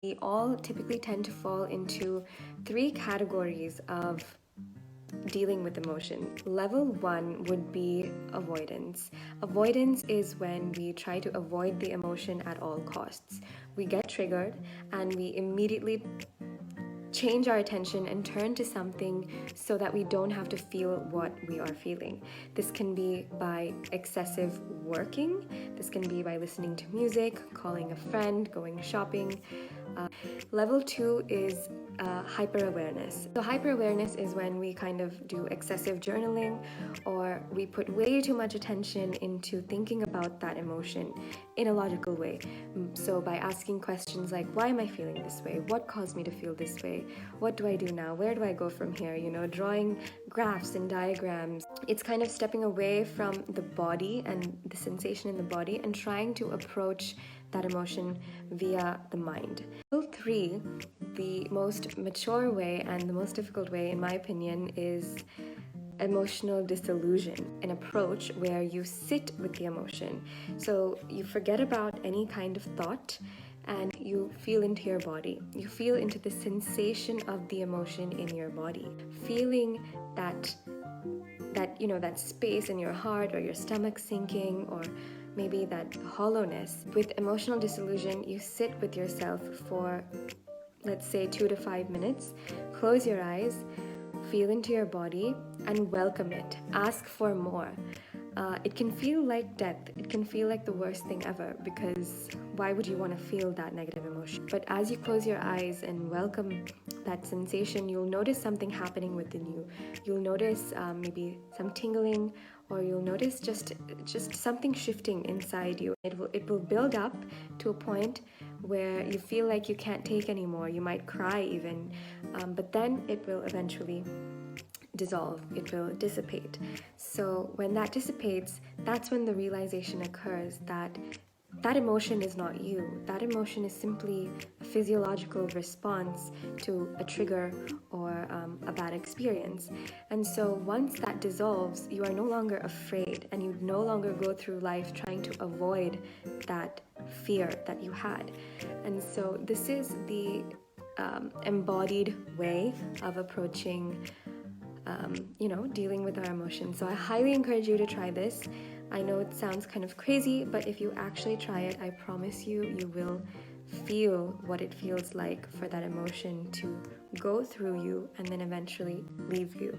We all typically tend to fall into three categories of dealing with emotion. Level one would be avoidance. Avoidance is when we try to avoid the emotion at all costs. We get triggered and we immediately change our attention and turn to something so that we don't have to feel what we are feeling. This can be by excessive working, this can be by listening to music, calling a friend, going shopping. Level two is hyper awareness. So, hyper awareness is when we kind of do excessive journaling or we put way too much attention into thinking about that emotion in a logical way. So, by asking questions like, why am I feeling this way? What caused me to feel this way? What do I do now? Where do I go from here? Drawing graphs and diagrams. It's kind of stepping away from the body and the sensation in the body and trying to approach that emotion via the mind. Level three, the most mature way and the most difficult way, in my opinion, is emotional dissolution, an approach where you sit with the emotion. So you forget about any kind of thought and you feel into your body. You feel into the sensation of the emotion in your body, feeling that space in your heart or your stomach sinking, or maybe that hollowness. With emotional dissolution, you sit with yourself for, let's say, 2 to 5 minutes. Close your eyes, feel into your body, and welcome it. Ask for more. It can feel like death. It can feel like the worst thing ever, because why would you want to feel that negative emotion? But as you close your eyes and welcome that sensation, you'll notice something happening within you. You'll notice maybe some tingling, or you'll notice just something shifting inside you. It will build up to a point where you feel like you can't take anymore. You might cry even, but then it will eventually dissolve, it will dissipate. So when that dissipates, that's when the realization occurs that that emotion is not you. That emotion is simply a physiological response to a trigger or a bad experience. And so once that dissolves, you are no longer afraid and you no longer go through life trying to avoid that fear that you had. And so this is the embodied way of approaching dealing with our emotions. So I highly encourage you to try this. I know it sounds kind of crazy, but if you actually try it, I promise you, you will feel what it feels like for that emotion to go through you and then eventually leave you.